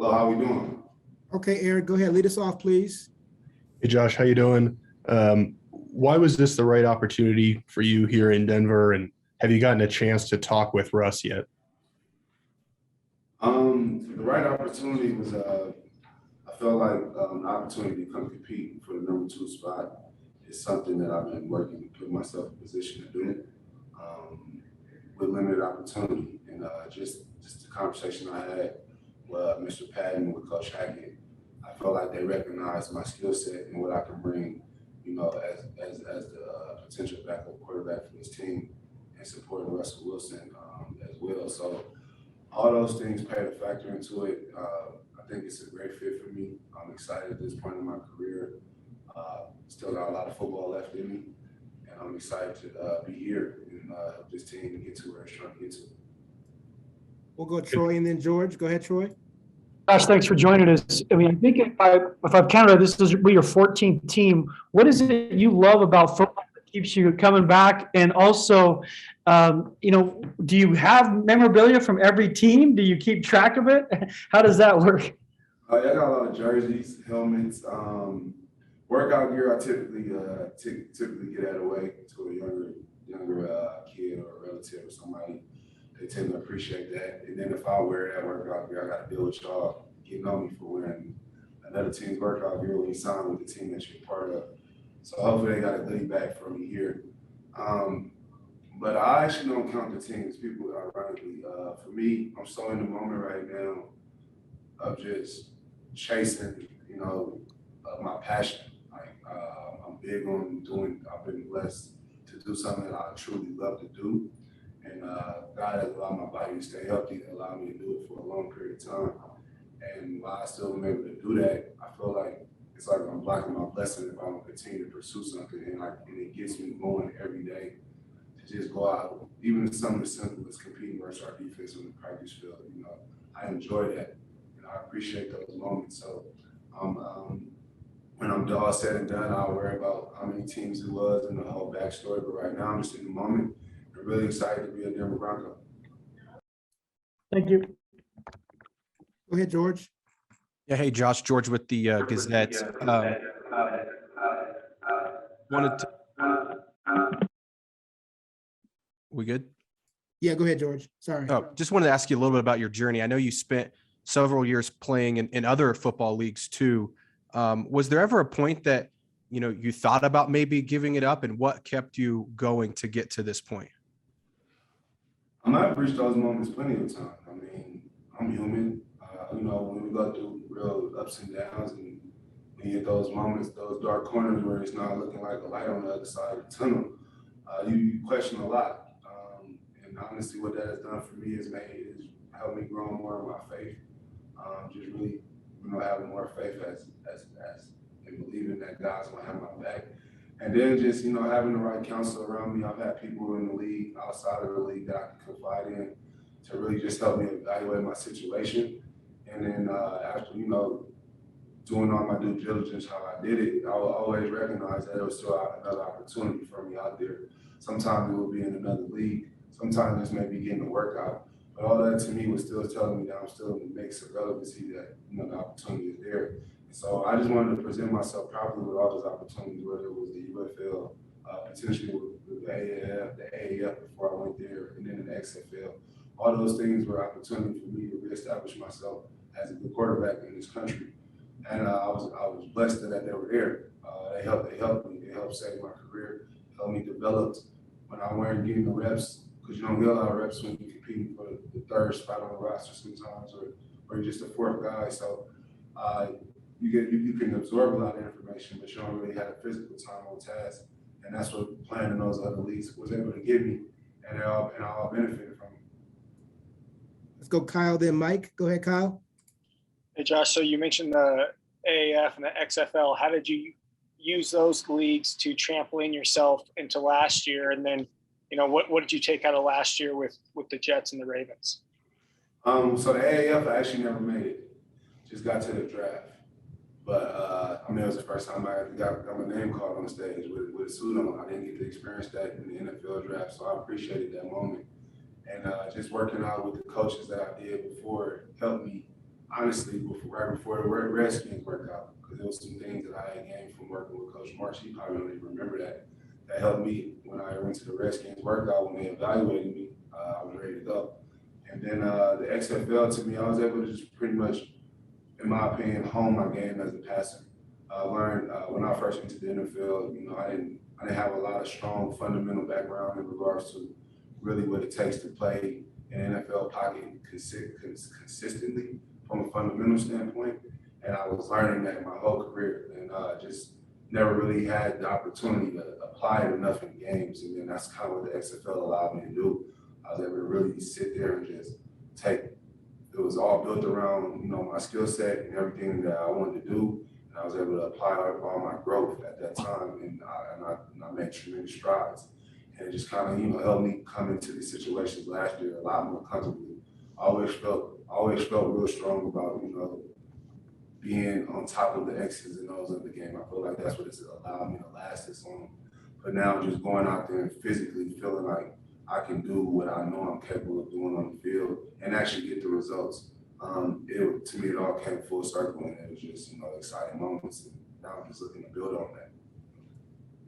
Hello, how we doing? Okay, Eric, go ahead. Lead us off, please. Hey Josh, how you doing? Why was this the right opportunity for you here in Denver? And have you gotten a chance to talk with Russ yet? The right opportunity was, I felt like the opportunity to come compete for the #2 spot is something that I've been working to put myself in a position to do with limited opportunity. And just the conversation I had with Mr. Patton, with Coach Hackett, I felt like they recognized my skill set and what I can bring, as the potential backup quarterback for this team and supporting Russell Wilson as well. So all those things played a factor into it. I think it's a great fit for me. I'm excited at this point in my career. Still got a lot of football left in me, and I'm excited to be here and help this team to get to where it's trying to get to. We'll go Troy and then George. Go ahead, Troy. Josh, thanks for joining us. I mean, I think if I've counted, this is your 14th team. What is it you love about football that keeps you coming back? And also, do you have memorabilia from every team? Do you keep track of it? How does that work? I got a lot of jerseys, helmets, workout gear. I typically get that away to a younger kid or a relative or somebody. They tend to appreciate that. And then if I wear that workout gear, I got to deal with y'all getting on me for wearing another team's workout gear when you sign with the team that you're part of. So hopefully they got a goodie bag for me here. But I actually don't count the teams, people, ironically. For me, I'm so in the moment right now of just chasing, my passion. I'm big on I've been blessed to do something that I truly love to do. And God has allowed my body to stay healthy and allowed me to do it for a long period of time. And while I still am able to do that, I feel like it's like I'm blocking my blessing if I don't continue to pursue something. And it gets me going every day to just go out, even something as simple as competing versus our defense on the practice field. I enjoy that, and I appreciate those moments. So when I'm all said and done, I'll worry about how many teams it was and the whole backstory. But right now, I'm just in the moment. I'm really excited to be a Denver Bronco. Thank you. Go ahead, George. Yeah, hey, Josh, George with the Gazette. We good? Yeah, go ahead, George. Sorry. Oh, just wanted to ask you a little bit about your journey. I know you spent several years playing in other football leagues too. Was there ever a point that, you thought about maybe giving it up, and what kept you going to get to this point? I've reached those moments plenty of times. I mean, I'm human. When we go through real ups and downs and we hit those moments, those dark corners where it's not looking like a light on the other side of the tunnel, you question a lot. And honestly, what that has done for me is helped me grow more in my faith. Just really, having more faith as and believing that God's gonna have my back. And then just, having the right counsel around me. I've had people in the league, outside of the league, that I can confide in to really just help me evaluate my situation. And then after, doing all my due diligence, how I did it, I will always recognize that there was still another opportunity for me out there. Sometimes it will be in another league. Sometimes it's maybe getting a workout. But all that to me was still telling me that I'm still in the mix of relevancy, that, the opportunity is there. So I just wanted to present myself properly with all those opportunities, whether it was the UFL, potentially with the AAF, the AAF before I went there, and then the XFL. All those things were opportunities for me to reestablish myself as a good quarterback in this country. And I was blessed that they were there. They helped me. They helped save my career, helped me develop when I weren't getting the reps, because you don't get a lot of reps when you're competing for the third spot on the roster sometimes, or you're just the fourth guy. So you can absorb a lot of information, but you don't really have a physical time on task. And that's what playing in those other leagues was able to give me, and I all benefited from it. Let's go Kyle, then Mike. Go ahead, Kyle. Hey, Josh, so you mentioned the AAF and the XFL. How did you use those leagues to trampoline yourself into last year? And then, what did you take out of last year with the Jets and the Ravens? So the AAF, I actually never made it. Just got to the draft. But, it was the first time I got my name called on stage with a suit on. I didn't get to experience that in the NFL draft, so I appreciated that moment. And just working out with the coaches that I did before helped me honestly, right before the Redskins workout, because there was some things that I had gained from working with Coach Marsh. He probably don't even remember that. That helped me when I went to the Redskins workout when they evaluated me. I was ready to go. And then the XFL, to me, I was able to just pretty much, in my opinion, hone my game as a passer. I learned when I first went to the NFL, you know, I didn't have a lot of strong fundamental background in regards to really what it takes to play an NFL pocket consistently from a fundamental standpoint. And I was learning that my whole career, and just never really had the opportunity to apply it enough in games. And then that's kind of what the XFL allowed me to do. I was able to really sit there and just take, it was all built around, you know, my skill set and everything that I wanted to do. And I was able to apply all my growth at that time, and I made tremendous strides. And it just kind of, you know, helped me come into these situations last year a lot more comfortably. I always felt real strong about, you know, being on top of the X's and O's of the game. I feel like that's what it's allowed me to last this long. But now just going out there and physically feeling like I can do what I know I'm capable of doing on the field and actually get the results. To me, it all came full circle, and it was just, you know, exciting moments. And now I'm just looking to build on that.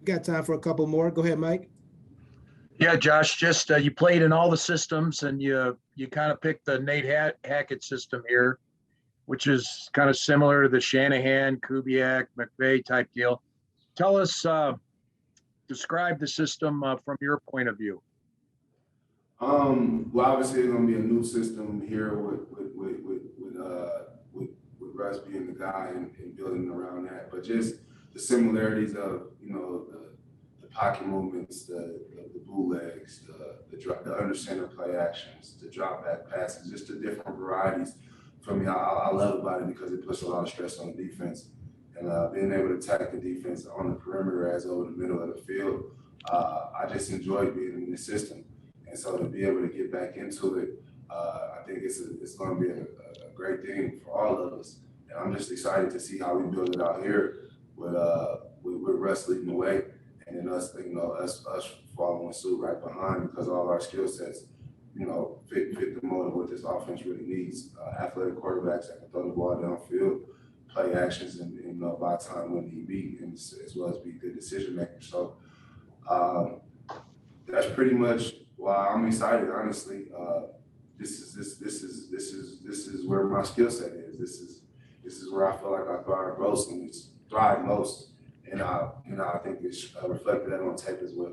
We got time for a couple more. Go ahead, Mike. Yeah, Josh, just you played in all the systems, and you kind of picked the Nate Hackett system here, which is kind of similar to the Shanahan, Kubiak, McVay type deal. Tell us, describe the system from your point of view. Well, obviously it's gonna be a new system here with Russ being the guy and building around that. But just the similarities of, you know, the pocket movements, the bootlegs, the under center play actions, the drop back passes, just the different varieties. For me, I love about it because it puts a lot of stress on the defense, and being able to attack the defense on the perimeter as over the middle of the field. I just enjoy being in the system. And so to be able to get back into it, I think it's going to be a great thing for all of us. And I'm just excited to see how we build it out here with Russ leading the way, and then us, you know, us following suit right behind, because all our skill sets, you know, fit the mold of what this offense really needs. Athletic quarterbacks that can throw the ball downfield, play actions, and you know, buy time when need be, and as well as be good decision makers. So that's pretty much why I'm excited. Honestly, this is where my skill set is. This is where I feel like I thrive most, and I think it's reflected that on tape as well.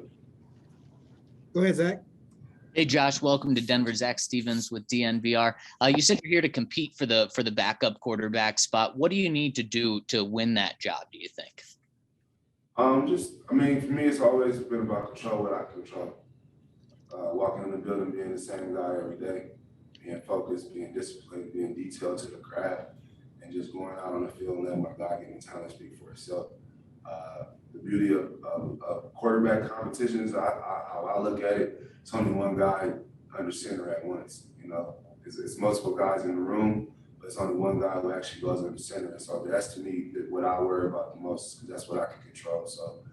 Go ahead, Zach. Hey, Josh, welcome to Denver. Zach Stevens with DNVR. You said you're here to compete for the backup quarterback spot. What do you need to do to win that job, do you think? For me, it's always been about control what I control. Walking in the building, being the same guy every day, being focused, being disciplined, being detailed to the craft, and just going out on the field and letting my God-given talent speak for itself. The beauty of quarterback competitions, how I look at it, it's only one guy under center at once. You know, it's multiple guys in the room, but it's only one guy who actually goes under center. And so that's, to me, what I worry about the most, because that's what I can control. So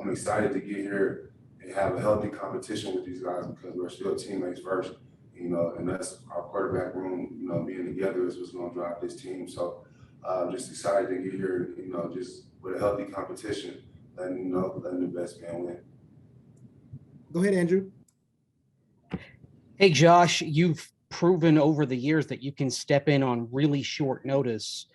I'm excited to get here and have a healthy competition with these guys, because we're still teammates first, you know, and that's our quarterback room, you know, being together is what's going to drive this team. So I'm just excited to get here, you know, just with a healthy competition, letting the best man win. Go ahead, Andrew. Hey, Josh, you've proven over the years that you can step in on really short notice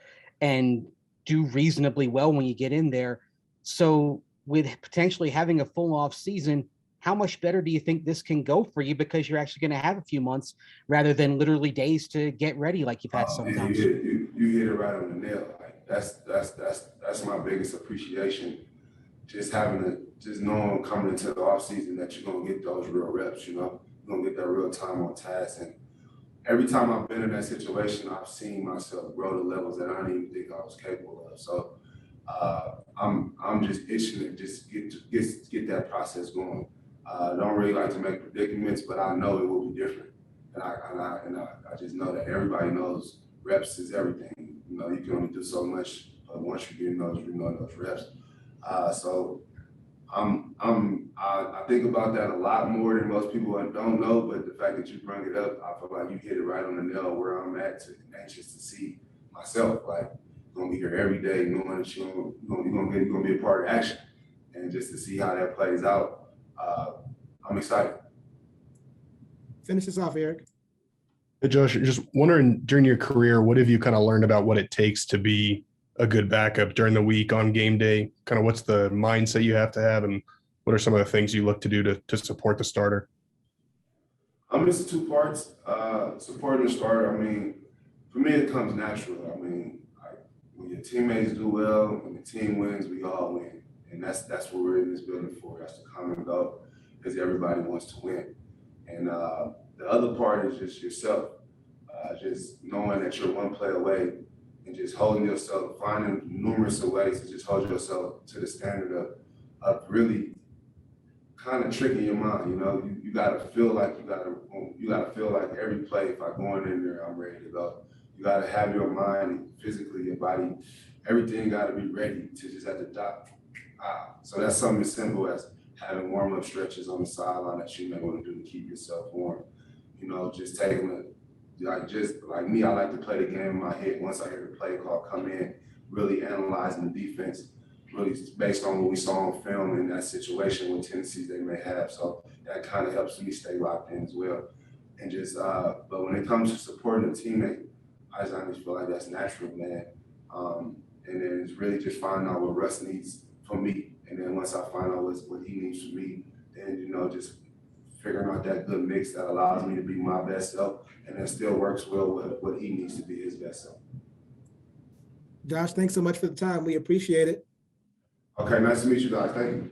and do reasonably well when you get in there. So with potentially having a full off season, how much better do you think this can go for you, because you're actually going to have a few months rather than literally days to get ready like you've had sometimes? You hit it right on the nail. Like that's my biggest appreciation. Just knowing coming into the off season that you're gonna get those real reps. You know, you're gonna get that real time on task. And every time I've been in that situation, I've seen myself grow to levels that I didn't even think I was capable of. So I'm just itching to just get that process going. I don't really like to make predicaments, but I know it will be different. And I just know that everybody knows reps is everything. You know, you can only do so much once you get those reps. So I think about that a lot more than most people don't know. But the fact that you bring it up, I feel like you hit it right on the nail where I'm at. Anxious to see myself. Like, you're gonna be here every day, knowing that you're gonna be a part of action, and just to see how that plays out, I'm excited. Finish this off, Eric. Hey, Josh, just wondering, during your career, what have you kind of learned about what it takes to be a good backup during the week on game day? Kind of what's the mindset you have to have, and what are some of the things you look to do to support the starter? It's two parts. Supporting the starter, I mean, for me, it comes natural. I mean, when your teammates do well, when the team wins, we all win. And that's what we're in this building for. That's the common goal, because everybody wants to win. And the other part is just yourself, just knowing that you're one play away and just holding yourself, finding numerous ways to just hold yourself to the standard of really kind of tricking your mind. You know, you gotta feel like you gotta feel like every play, if I go in there, I'm ready to go. You gotta have your mind, physically, your body, everything gotta be ready to just at the dot. So that's something as simple as having warm-up stretches on the sideline that you may want to do to keep yourself warm. You know, just taking just like me, I like to play the game in my head. Once I hear the play call come in, really analyzing the defense, really based on what we saw on film in that situation, what tendencies they may have. So that kind of helps me stay locked in as well. And just, but when it comes to supporting a teammate, I just feel like that's natural, man. And then it's really just finding out what Russ needs from me. And then once I find out what he needs from me, then, you know, just figuring out that good mix that allows me to be my best self and then still works well with what he needs to be his best self. Josh, thanks so much for the time. We appreciate it. Okay, nice to meet you guys. Thank you.